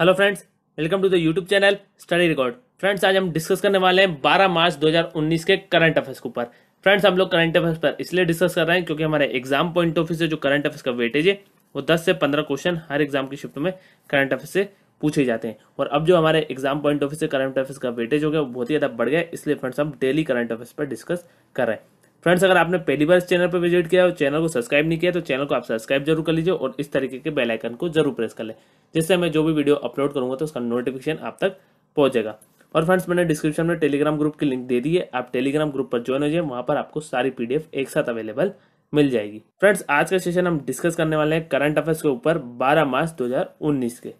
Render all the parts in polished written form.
Hello friends, welcome to the YouTube channel study record. Friends, आज हम discuss करने वाले हैं 12 मार्च 2019 के करंट अफेयर्स के ऊपर। फ्रेंड्स, हम लोग करंट अफेयर्स पर इसलिए डिस्कस कर रहे हैं क्योंकि हमारे एग्जाम पॉइंट ऑफ व्यू से जो करंट अफेयर्स का वेटेज है वो 10 से 15 क्वेश्चन हर एग्जाम की शिफ्ट में करंट अफेयर्स से पूछे जाते हैं। और अब जो हमारे एग्जाम पॉइंट ऑफ व्यू से करंट अफेयर्स का वेटेज हो गया वो बहुत ही ज्यादा बढ़ गया है, इसलिए फ्रेंड्स हम डेली करंट अफेयर्स पर डिस्कस कर रहे हैं। फ्रेंड्स, अगर आपने पहली बार इस चैनल पर विजिट किया और चैनल को सब्सक्राइब नहीं किया तो चैनल को आप सब्सक्राइब जरूर कर लीजिए और इस तरीके के बेल आइकन को जरूर प्रेस कर ले, जिससे मैं जो भी वीडियो अपलोड करूंगा तो उसका नोटिफिकेशन आप तक पहुंचेगा। और फ्रेंड्स, मैंने डिस्क्रिप्शन में टेलीग्राम ग्रुप की लिंक दे दी है, आप टेलीग्राम ग्रुप पर ज्वाइन हो जाए, वहां पर आपको सारी पीडीएफ एक साथ अवेलेबल मिल जाएगी। फ्रेंड्स, आज का सेशन हम डिस्कस करने वाले हैं करंट अफेयर्स के ऊपर 12 मार्च 2019 के।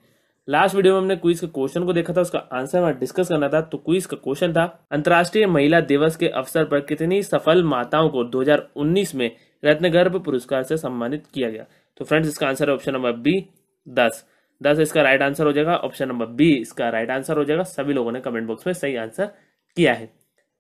लास्ट वीडियो में हमने क्विज के क्वेश्चन को देखा था, उसका आंसर हमें डिस्कस करना था। तो क्विज का क्वेश्चन था, अंतर्राष्ट्रीय महिला दिवस के अवसर पर कितनी सफल माताओं को 2019 में रत्नगर्भ पुरस्कार से सम्मानित किया गया। तो फ्रेंड्स, इसका आंसर है ऑप्शन नंबर बी 10 इसका राइट आंसर हो जाएगा। ऑप्शन नंबर बी इसका राइट आंसर हो जाएगा। सभी लोगों ने कमेंट बॉक्स में सही आंसर किया है।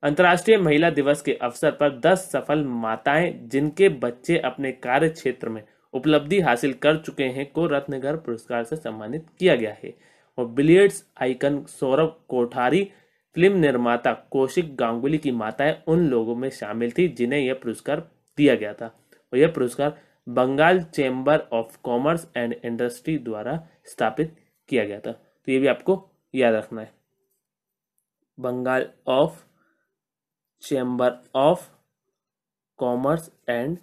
अंतर्राष्ट्रीय महिला दिवस के अवसर पर 10 सफल माताएं जिनके बच्चे अपने कार्य क्षेत्र में उपलब्धि हासिल कर चुके हैं को रत्नगर्भ पुरस्कार से सम्मानित किया गया है। और billiards icon Saurabh Kothari, film निर्माता कौशिक गांगुली की माताएं उन लोगों में शामिल थी जिन्हें यह पुरस्कार दिया गया था। और यह पुरस्कार Bengal chamber of commerce and industry द्वारा स्थापित किया गया था। तो ये भी आपको याद रखना है, Bengal of chamber of commerce and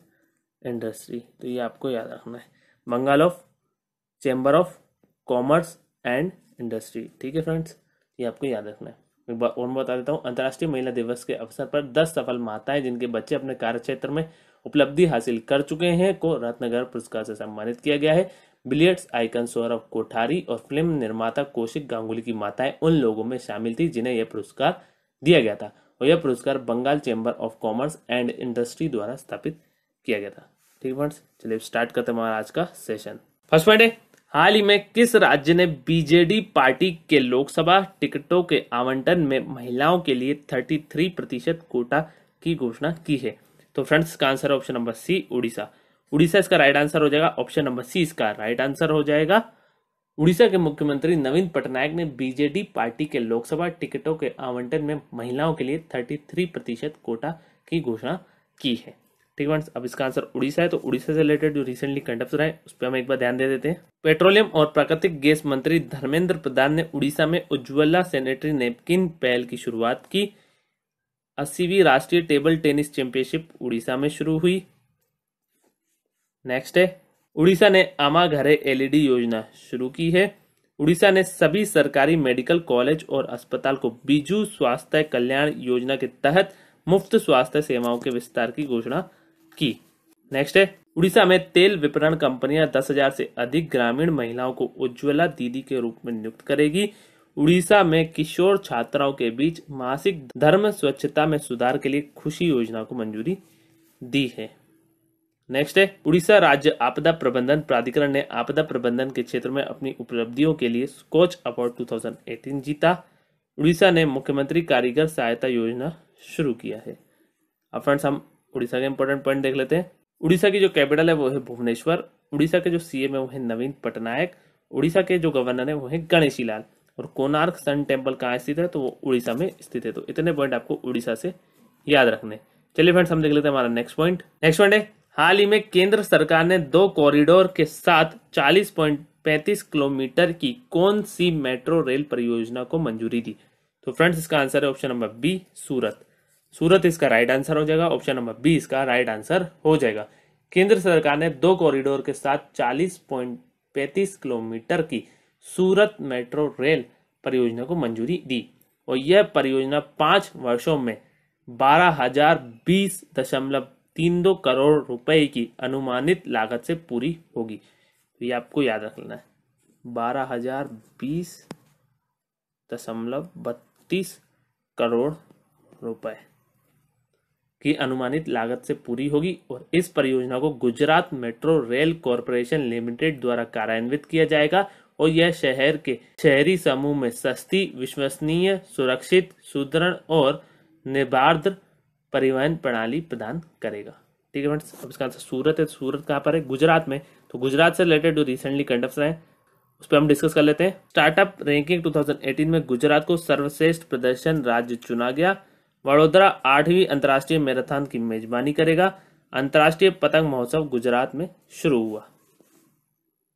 industry. तो ये आपको याद रखना है, Bengal of chamber of commerce and industry. ठीक है फ्रेंड्स, ये आपको याद रखना है। एक बार और बता देता हूँ, अंतर्राष्ट्रीय महिला दिवस के अवसर पर 10 सफल माताएं जिनके बच्चे अपने कार्य क्षेत्र में उपलब्धि हासिल कर चुके हैं को रत्नगर्भ पुरस्कार से सम्मानित किया गया है। बिलियर्ड्स आइकन सौरभ कोठारी और फिल्म निर्माता कौशिक गांगुली की माताएं उन लोगों में शामिल थी जिन्हें यह पुरस्कार दिया गया था। और यह पुरस्कार Bengal chamber of commerce and industry द्वारा स्थापित किया गया था। ठीक है फ्रेंड्स, चलिए स्टार्ट करते हैं हमारा आज का सेशन। फर्स्ट पॉइंट है, हाल ही में किस राज्य ने बीजेडी पार्टी के लोकसभा टिकटों के आवंटन में महिलाओं के लिए 33% कोटा की घोषणा की है। तो फ्रेंड्स, इसका आंसर है option number C, Orissa. Orissa इसका राइट आंसर हो जाएगा। ऑप्शन नंबर सी इसका राइट आंसर हो जाएगा। उड़ीसा के मुख्यमंत्री नवीन पटनायक ने बीजेडी पार्टी के लोकसभा टिकटों के आवंटन में महिलाओं के लिए 33% कोटा की घोषणा की है। ठीक है, अब इसका आंसर उड़ीसा है। तो उड़ीसा से रिलेटेड जो रिसेंटली करंट अफेयर है उस पर हम एक बार ध्यान दे देते हैं। पेट्रोलियम और प्राकृतिक गैस मंत्री धर्मेंद्र प्रधान ने उड़ीसा में उज्ज्वला सैनिटरी नैपकिन पहल की शुरुआत की। 80वीं राष्ट्रीय टेबल टेनिस चैंपियनशिप उड़ीसा में शुरू हुई। नेक्स्ट है, उड़ीसा ने आमा घरे एलईडी योजना शुरू की है। उड़ीसा ने सभी सरकारी मेडिकल कॉलेज और अस्पताल को बिजू स्वास्थ्य कल्याण योजना के तहत मुफ्त स्वास्थ्य सेवाओं के विस्तार की घोषणा की। नेक्स्ट है, उड़ीसा में तेल विपणन कंपनियां 10,000 से अधिक ग्रामीण महिलाओं को उज्ज्वला दीदी के रूप में नियुक्त करेगी। उड़ीसा में किशोर छात्राओं के बीच मासिक धर्म स्वच्छता में सुधार के लिए खुशी योजना को मंजूरी दी है। नेक्स्ट है, उड़ीसा राज्य आपदा प्रबंधन प्राधिकरण ने आपदा प्रबंधन के क्षेत्र में अपनी उपलब्धियों के लिए स्कॉच अवार्ड 2018 जीता। उड़ीसा ने मुख्यमंत्री कारीगर सहायता योजना शुरू किया है। अब फ्रेंड्स, हम उड़ीसा के इंपॉर्टेंट पॉइंट देख लेते हैं। उड़ीसा की जो कैपिटल है वो है भुवनेश्वर। उड़ीसा के जो सीएम है वो है नवीन पटनायक। उड़ीसा के जो गवर्नर है वो है गणेशी लाल। और कोणार्क सन टेम्पल कहाँ स्थित है, तो वो उड़ीसा में स्थित है। तो इतने पॉइंट आपको उड़ीसा से याद रखने। चलिए फ्रेंड्स, हम देख लेते हैं हमारा नेक्स्ट पॉइंट। नेक्स्ट पॉइंट है, हाल ही में केंद्र सरकार ने 2 कॉरिडोर के साथ 40.35 किलोमीटर की कौन सी मेट्रो रेल परियोजना को मंजूरी दी। तो फ्रेंड्स, इसका आंसर है ऑप्शन नंबर बी, सूरत। सूरत इसका राइट आंसर हो जाएगा। ऑप्शन नंबर बी इसका राइट आंसर हो जाएगा। केंद्र सरकार ने 2 कॉरिडोर के साथ 40.35 किलोमीटर की सूरत मेट्रो रेल परियोजना को मंजूरी दी। और यह परियोजना 5 वर्षों में 12,020.32 करोड़ रुपए की अनुमानित लागत से पूरी होगी। तो ये आपको याद रखना है, 12,020.32 करोड़ रुपए की अनुमानित लागत से पूरी होगी। और इस परियोजना को Gujarat metro rail corporation limited द्वारा कार्यान्वित किया जाएगा। और यह शहर के शहरी समूह में सस्ती, विश्वसनीय, सुरक्षित, सुदृढ़ और निर्बाध परिवहन प्रणाली प्रदान करेगा। ठीक है फ्रेंड्स, अब इसका आंसर सूरत है। सूरत कहाँ पर है? गुजरात में। तो गुजरात से रिलेटेड जो रिसेंटली करंट अफेयर है उस पर हम डिस्कस कर लेते हैं। स्टार्टअप रैंकिंग 2018 में गुजरात को सर्वश्रेष्ठ प्रदर्शन राज्य चुना गया। वडोदरा 8वीं अंतर्राष्ट्रीय मैराथन की मेजबानी करेगा। अंतर्राष्ट्रीय पतंग महोत्सव गुजरात में शुरू हुआ।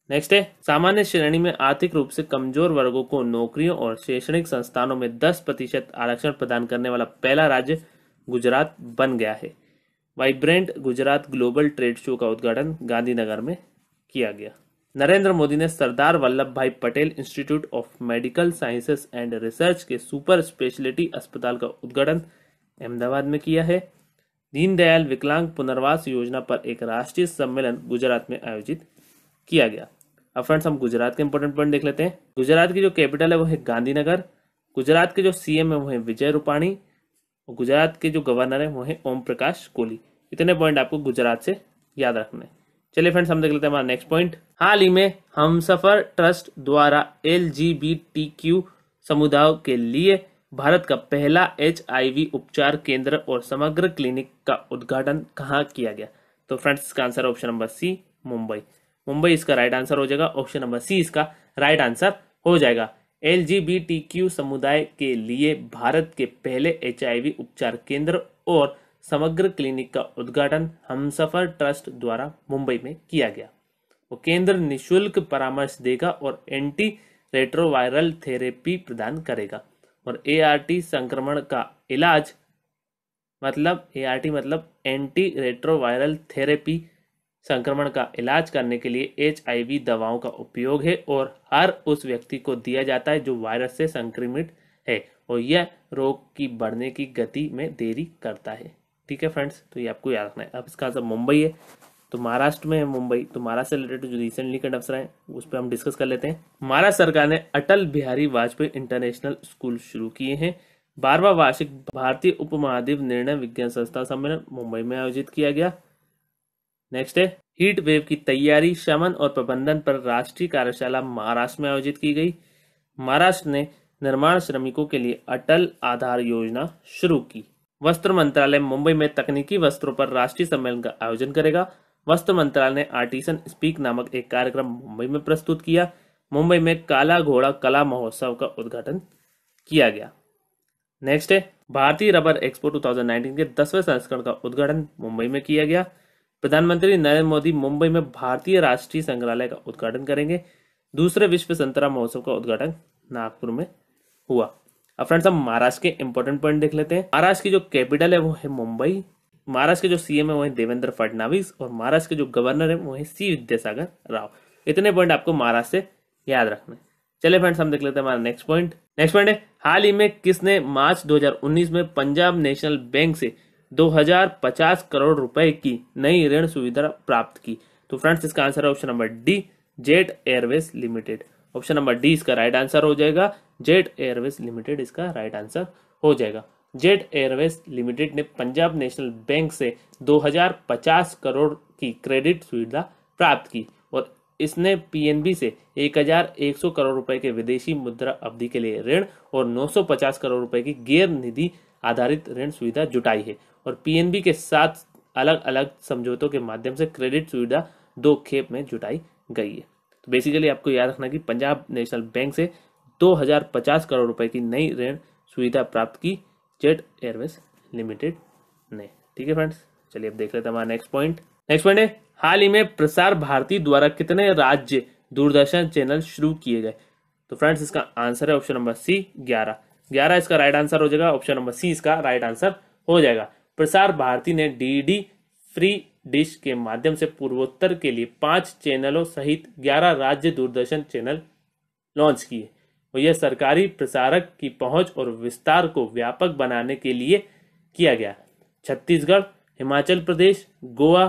नेक्स्ट है, सामान्य श्रेणी में आर्थिक रूप से कमजोर वर्गों को नौकरियों और शैक्षणिक संस्थानों में 10% आरक्षण प्रदान करने वाला पहला राज्य गुजरात बन गया है। Vibrant Gujarat global trade show का उद्घाटन गांधीनगर में किया गया। नरेंद्र मोदी ने सरदार वल्लभ भाई Patel institute of medical sciences and research के सुपर स्पेशलिटी अस्पताल का उद्घाटन अहमदाबाद में किया है। दीनदयाल विकलांग पुनर्वास योजना पर एक राष्ट्रीय सम्मेलन गुजरात में आयोजित किया गया। अब फ्रेंड्स हम गुजरात के इंपॉर्टेंट पॉइंट देख लेते हैं। गुजरात की जो कैपिटल है वो है गांधीनगर। गुजरात के जो सीएम है वो है विजय रूपाणी और गुजरात के जो गवर्नर है वो है ओम प्रकाश कोहली। इतने पॉइंट आपको गुजरात से याद रखने। चलिए फ्रेंड्स हम देख लेते हैं हमारा नेक्स्ट पॉइंट। हाल ही में हमसफर ट्रस्ट द्वारा LGBTQ समुदाय के लिए भारत का पहला HIV उपचार केंद्र और समग्र क्लिनिक का उद्घाटन कहाँ किया गया? तो फ्रेंड्स इसका answer option number C, Mumbai. Mumbai इसका राइट आंसर हो जाएगा। ऑप्शन नंबर सी इसका राइट आंसर हो जाएगा। LGBTQ समुदाय के लिए भारत के पहले HIV उपचार केंद्र और समग्र क्लिनिक का उद्घाटन हमसफर ट्रस्ट द्वारा मुंबई में किया गया। वो केंद्र निशुल्क परामर्श देगा और एंटी रेट्रोवायरल थेरेपी प्रदान करेगा और ART संक्रमण का इलाज मतलब ART मतलब एंटी रेट्रोवायरल थेरेपी संक्रमण का इलाज करने के लिए HIV दवाओं का उपयोग है और हर उस व्यक्ति को दिया जाता है जो वायरस से संक्रमित है और यह रोग की बढ़ने की गति में देरी करता है। ठीक है फ्रेंड्स, तो ये आपको याद रखना है। अब इसका आंसर मुंबई है, तो महाराष्ट्र में है मुंबई। तो महाराष्ट्र से रिलेटेड जो रिसेंटली करंट अफेयर है उस पर हम डिस्कस कर लेते हैं। महाराष्ट्र सरकार ने अटल बिहारी वाजपेयी इंटरनेशनल स्कूल शुरू किए हैं। 12वां वार्षिक भारतीय उपमहाद्वीप निर्णय विज्ञान संस्था सम्मेलन मुंबई में आयोजित किया गया। नेक्स्ट है, हीट वेव की तैयारी, शमन और प्रबंधन पर राष्ट्रीय कार्यशाला महाराष्ट्र में आयोजित की गई। महाराष्ट्र ने निर्माण श्रमिकों के लिए अटल आधार योजना शुरू की। वस्त्र मंत्रालय मुंबई में तकनीकी वस्त्रों पर राष्ट्रीय सम्मेलन का आयोजन करेगा। वस्त्र मंत्रालय ने आर्टिसन स्पीक नामक एक कार्यक्रम मुंबई में प्रस्तुत किया। मुंबई में काला घोड़ा कला महोत्सव का उद्घाटन किया गया। नेक्स्ट है, भारतीय रबर एक्सपो 2019 के 10वें संस्करण का उद्घाटन मुंबई में किया गया। प्रधानमंत्री नरेंद्र मोदी मुंबई में भारतीय राष्ट्रीय संग्रहालय का उद्घाटन करेंगे। दूसरे विश्व संतरा महोत्सव का उद्घाटन नागपुर में हुआ। अब फ्रेंड्स हम महाराष्ट्र के इंपॉर्टेंट पॉइंट देख लेते हैं। महाराष्ट्र की जो कैपिटल है वो है मुंबई। महाराष्ट्र के जो सीएम है वो है देवेंद्र फडणवीस और महाराष्ट्र के जो गवर्नर है वो है सी विद्यासागर राव। इतने पॉइंट आपको महाराष्ट्र से याद रखना है। चलिए फ्रेंड्स हम देख लेते हैं हमारा नेक्स्ट पॉइंट। नेक्स्ट पॉइंट है, हाल ही में किसने मार्च 2019 में पंजाब नेशनल बैंक से 2050 करोड़ रुपए की नई ऋण सुविधा प्राप्त की? तो फ्रेंड्स इसका आंसर है option number D, jet Airways limited. Option number D इसका राइट आंसर हो जाएगा। जेट एयरवेज लिमिटेड इसका राइट आंसर हो जाएगा। जेट एयरवेज लिमिटेड ने पंजाब नेशनल बैंक से 2050 करोड़ की क्रेडिट सुविधा प्राप्त की और इसने PNB से 1100 करोड़ रुपए के विदेशी मुद्रा अवधि के लिए ऋण और 950 करोड़ रुपए की गैर निधि आधारित ऋण सुविधा जुटाई है और PNB के साथ अलग अलग समझौतों के माध्यम से क्रेडिट सुविधा 2 खेप में जुटाई गई है। तो बेसिकली आपको याद रखना कि पंजाब नेशनल बैंक से 2050 करोड़ रुपए की नई ऋण सुविधा प्राप्त की जेट एयरवेज लिमिटेड ने। ठीक है फ्रेंड्स, चलिए अब देख लेते हैं हमारा नेक्स्ट पॉइंट। नेक्स्ट पॉइंट है, हाल ही में प्रसार भारती द्वारा कितने राज्य दूरदर्शन चैनल शुरू किए गए? तो फ्रेंड्स इसका आंसर है ऑप्शन नंबर सी, 11। 11 इसका राइट आंसर हो जाएगा। ऑप्शन नंबर सी इसका राइट आंसर हो जाएगा। प्रसार भारती ने DD फ्री डिश के माध्यम से पूर्वोत्तर के लिए 5 चैनलों सहित 11 राज्य दूरदर्शन चैनल लॉन्च किए और यह सरकारी प्रसारक की पहुंच और विस्तार को व्यापक बनाने के लिए किया गया। छत्तीसगढ़, हिमाचल प्रदेश, गोवा,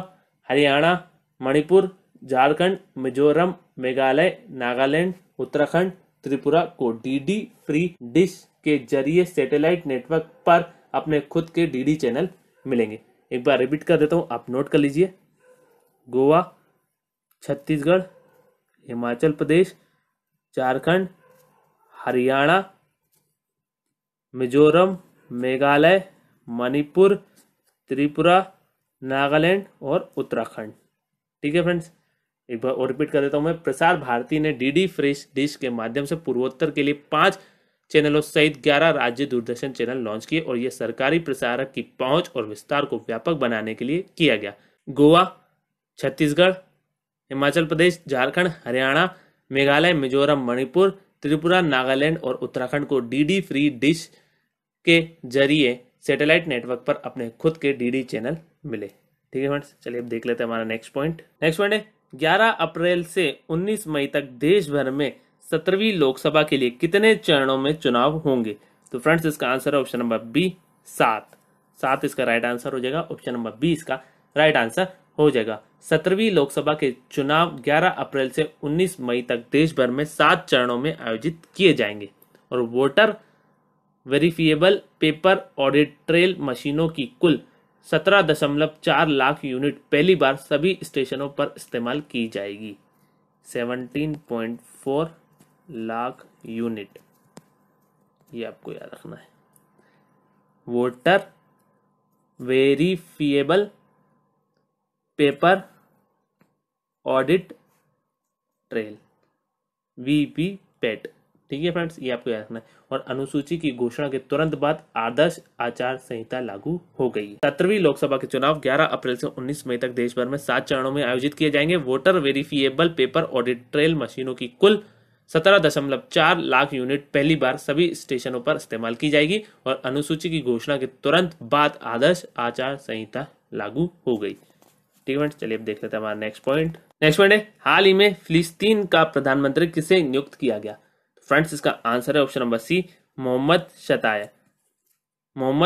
हरियाणा, मणिपुर, झारखंड, मिजोरम, मेघालय, नागालैंड, उत्तराखंड, त्रिपुरा को DD फ्री डिश के जरिए सैटेलाइट नेटवर्क पर अपने खुद के DD चैनल मिलेंगे। एक बार रिपीट कर देता हूं, आप नोट कर लीजिए। गोवा, छत्तीसगढ़, हिमाचल प्रदेश, झारखंड, हरियाणा, मिजोरम, मेघालय, मणिपुर, त्रिपुरा, नागालैंड और उत्तराखंड। ठीक है फ्रेंड्स, एक बार और रिपीट कर देता हूं मैं। प्रसार भारती ने डीडी फ्रेश डिश के माध्यम से पूर्वोत्तर के लिए 5 चैनलों सहित 11 राज्य दूरदर्शन चैनल लॉन्च किए और यह सरकारी प्रसारक की पहुंच और विस्तार को व्यापक बनाने के लिए किया गया। गोवा, छत्तीसगढ़, हिमाचल प्रदेश, झारखंड, हरियाणा, मेघालय, मिजोरम, मणिपुर, त्रिपुरा, नागालैंड और उत्तराखंड को डीडी फ्री डिश के जरिए सैटेलाइट नेटवर्क पर अपने खुद के डीडी चैनल मिले। ठीक है फ्रेंड्स, चलिए अब देख लेते हैं हमारा नेक्स्ट पॉइंट है 11 अप्रैल से 19 मई तक देश भर में 17वीं लोकसभा के लिए कितने चरणों में चुनाव होंगे? तो फ्रेंड्स इसका आंसर है ऑप्शन नंबर बी 7 इसका राइट आंसर हो जाएगा। ऑप्शन नंबर बी इसका राइट आंसर हो जाएगा। 17वीं लोकसभा के चुनाव 11 अप्रैल से 19 मई तक देश भर में 7 चरणों में आयोजित किए जाएंगे और voter verifiable paper audit trail मशीनों की कुल 17.4 लाख यूनिट पहली बार सभी स्टेशनों पर इस्तेमाल की जाएगी। 17.4 लाख यूनिट, ये आपको याद रखना है। Voter verifiable paper audit trail VVPAT. ठीक है फ्रेंड्स, ये आपको याद रखना है। और अनुसूची की घोषणा के तुरंत बाद आदर्श आचार संहिता लागू हो गई। 17वीं लोकसभा के चुनाव 11 अप्रैल से 19 मई तक देश भर में 7 चरणों में आयोजित किए जाएंगे। Voter verifiable paper audit trail मशीनों की कुल 17.4 लाख यूनिट पहली बार सभी स्टेशनों पर इस्तेमाल की जाएगी और अनुसूची की घोषणा के तुरंत बाद आदर्श आचार संहिता लागू हो गई। ठीक है, चलिए अब देख लेते हैं हमारा नेक्स्ट पॉइंट है हाल ही में फिलिस्तीन का प्रधानमंत्री किसे नियुक्त किया गया? फ्रेंड्स इसका आंसर है ऑप्शन नंबर सी मोहम्मद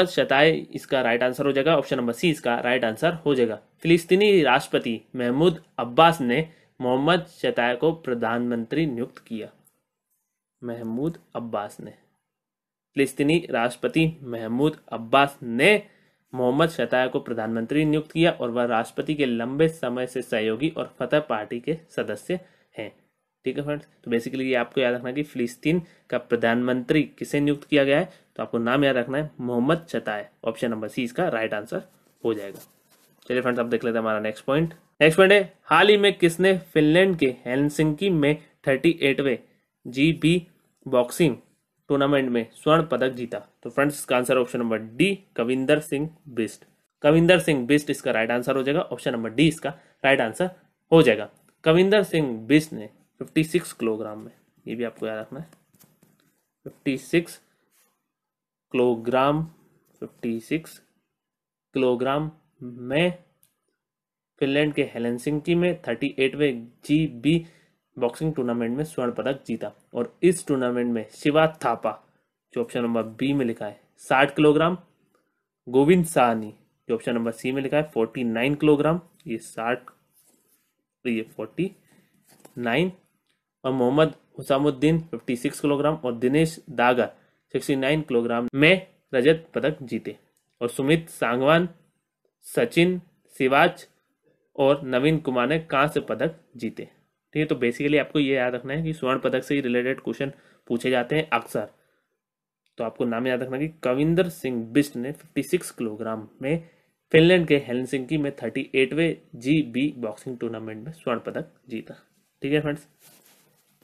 शताय इसका राइट आंसर हो जाएगा। ऑप्शन नंबर सी इसका राइट आंसर हो जाएगा। फिलिस्तीनी राष्ट्रपति महमूद अब्बास ने मोहम्मद शताय को प्रधानमंत्री नियुक्त किया। फिलिस्तीनी राष्ट्रपति महमूद अब्बास ने मोहम्मद शताय को प्रधानमंत्री नियुक्त किया और वह राष्ट्रपति के लंबे समय से सहयोगी और फतह पार्टी के सदस्य हैं। ठीक है फ्रेंड्स, तो बेसिकली ये आपको याद रखना है कि फिलिस्तीन का प्रधानमंत्री किसे नियुक्त किया गया है, तो आपको नाम याद रखना है मोहम्मद शताय। ऑप्शन नंबर सी इसका राइट आंसर हो जाएगा। चलिए फ्रेंड्स, अब देख लेते हैं हमारा नेक्स्ट पॉइंट है हाल ही में किसने फिनलैंड के हेलसिंकी में 38वें GB बॉक्सिंग टूर्नामेंट में स्वर्ण पदक जीता? तो फ्रेंड्स इसका answer option number D Kavinder Singh Bisht इसका राइट आंसर हो जाएगा। ऑप्शन नंबर डी इसका राइट आंसर हो जाएगा। कविंदर सिंह बिस्ट ने 56 किलोग्राम में, ये भी आपको याद रखना है, 56 किलोग्राम में फिनलैंड के हेलसिंकी में 38वें GB बॉक्सिंग टूर्नामेंट में स्वर्ण पदक जीता और इस टूर्नामेंट में शिवा थापा, जो ऑप्शन नंबर बी में लिखा है, 60 किलोग्राम, गोविंद साहनी जो ऑप्शन नंबर सी में लिखा है 49 किलोग्राम, ये 60 ये 49, और मोहम्मद हुसामुद्दीन 56 किलोग्राम और दिनेश दागर 69 किलोग्राम में रजत पदक जीते और सुमित सांगवान, सचिन सिवाच और नवीन कुमार ने कांस्य पदक जीते। ठीक है, तो बेसिकली आपको ये याद रखना है कि स्वर्ण पदक से ही रिलेटेड क्वेश्चन पूछे जाते हैं अक्सर। तो आपको नाम याद रखना कि कविंदर सिंह बिस्ट ने 56 किलोग्राम में फिनलैंड के हेलसिंकी में 38वें GB बॉक्सिंग टूर्नामेंट में स्वर्ण पदक जीता। ठीक है फ्रेंड्स,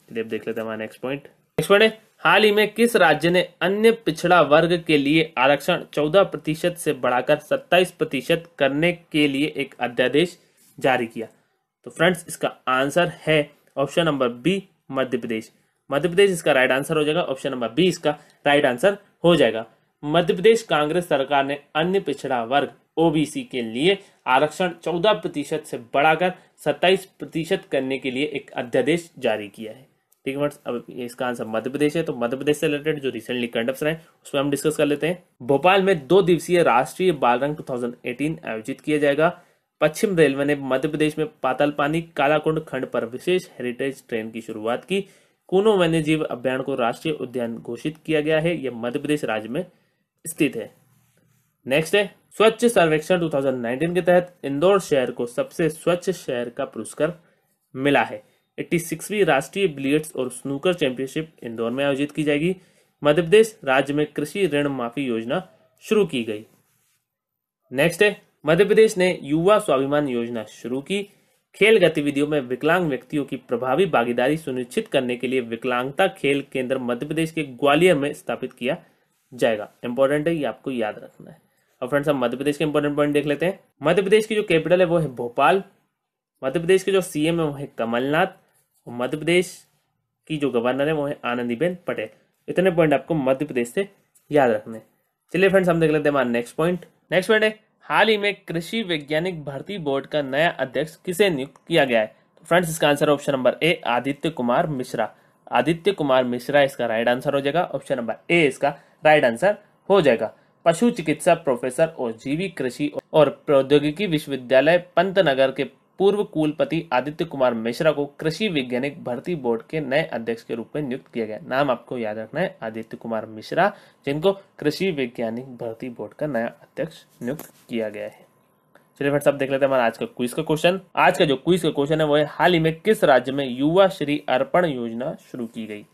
चलिए अब देख लेते हैं हमारा नेक्स्ट पॉइंट है हाल ही में किस राज्य ने अन्य पिछड़ा वर्ग के लिए आरक्षण 14% से बढ़ाकर 27% करने के लिए एक अध्यादेश जारी किया? तो फ्रेंड्स इसका आंसर है option number B Madhya Pradesh इसका राइट आंसर हो जाएगा। ऑप्शन नंबर बी इसका राइट आंसर हो जाएगा। मध्य प्रदेश कांग्रेस सरकार ने अन्य पिछड़ा वर्ग OBC के लिए आरक्षण 14% से बढ़ाकर 27% करने के लिए एक अध्यादेश जारी किया है। ठीक है फ्रेंड्स, अब इसका आंसर मध्य प्रदेश है। तो मध्य प्रदेश से रिलेटेड जो रिसेंटली करंट अफेयर है उसमें हम डिस्कस कर लेते हैं। भोपाल में 2 दिवसीय राष्ट्रीय बालरंग 2018 आयोजित किया जाएगा। पश्चिम रेलवे ने मध्य प्रदेश में पातालपानी कालाकुंड खंड पर विशेष हेरिटेज ट्रेन की शुरुआत की। कूनो वन्यजीव अभ्यारण्य को राष्ट्रीय उद्यान घोषित किया गया है, यह मध्य प्रदेश राज्य में स्थित है। नेक्स्ट है स्वच्छ सर्वेक्षण 2019 के तहत इंदौर शहर को सबसे स्वच्छ शहर का पुरस्कार मिला है। 86वीं राष्ट्रीय बिलियर्ड्स और स्नूकर चैंपियनशिप इंदौर में आयोजित की जाएगी। मध्य प्रदेश राज्य में कृषि ऋण माफी योजना शुरू की गई। नेक्स्ट है मध्य प्रदेश ने युवा स्वाभिमान योजना शुरू की। खेल गतिविधियों में विकलांग व्यक्तियों की प्रभावी भागीदारी सुनिश्चित करने के लिए विकलांगता खेल केंद्र मध्य प्रदेश के ग्वालियर में स्थापित किया जाएगा। इंपॉर्टेंट है, ये आपको याद रखना है। और फ्रेंड्स हम मध्य प्रदेश के इंपॉर्टेंट पॉइंट देख लेते हैं। मध्य प्रदेश की जो कैपिटल है वो है भोपाल। मध्य प्रदेश के जो सीएम है वो है कमलनाथ। और मध्य प्रदेश की जो गवर्नर है वो है आनंदीबेन पटेल। इतने पॉइंट आपको मध्य प्रदेश से याद रखने। चलिए फ्रेंड्स हम देख लेते हैं हमारा नेक्स्ट पॉइंट है हाल ही में कृषि वैज्ञानिक भर्ती बोर्ड का नया अध्यक्ष किसे नियुक्त किया गया है। तो फ्रेंड्स इसका answer option number A Aditya Kumar Mishra. Aditya Kumar Mishra इसका राइट आंसर हो जाएगा। ऑप्शन नंबर ए इसका राइट आंसर हो जाएगा। पशु चिकित्सा प्रोफेसर और जीवी कृषि और प्रौद्योगिकी विश्वविद्यालय पंतनगर के पूर्व कुलपति आदित्य कुमार मिश्रा को कृषि वैज्ञानिक भर्ती बोर्ड के नए अध्यक्ष के रूप में नियुक्त किया गया। नाम आपको याद रखना है, आदित्य कुमार मिश्रा, जिनको कृषि वैज्ञानिक भर्ती बोर्ड का नया अध्यक्ष नियुक्त किया गया है। चलिए फ्रेंड्स अब देख लेते हैं हमारा आज का क्विज का क्वेश्चन। आज का जो क्विज का क्वेश्चन है वो है हाल ही में किस राज्य में युवा श्री अर्पण योजना शुरू की गई।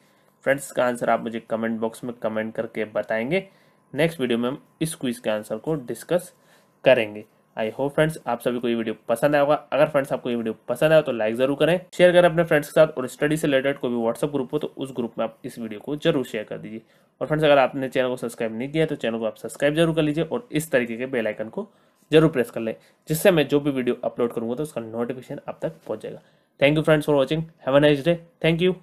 फ्रेंड्स इसका आंसर आप मुझे कमेंट बॉक्स में कमेंट करके बताएंगे। नेक्स्ट वीडियो में हम इस क्विज के आंसर को डिस्कस करेंगे। आई होप फ्रेंड्स आप सभी को ये वीडियो पसंद आया होगा। अगर फ्रेंड्स आपको ये वीडियो पसंद आया तो लाइक जरूर करें, शेयर करें अपने फ्रेंड्स के साथ, और स्टडी से रिलेटेड कोई भी व्हाट्सएप ग्रुप हो तो उस ग्रुप में आप इस वीडियो को जरूर शेयर कर दीजिए। और फ्रेंड्स अगर आपने चैनल को सब्सक्राइब नहीं किया तो चैनल को आप सब्सक्राइब जरूर कर लीजिए और इस तरीके के बेल आइकन को जरूर प्रेस कर ले, जिससे मैं जो भी वीडियो अपलोड करूंगा तो उसका नोटिफिकेशन आप तक पहुंच जाएगा। Thank you friends for watching. Have a nice day. Thank you.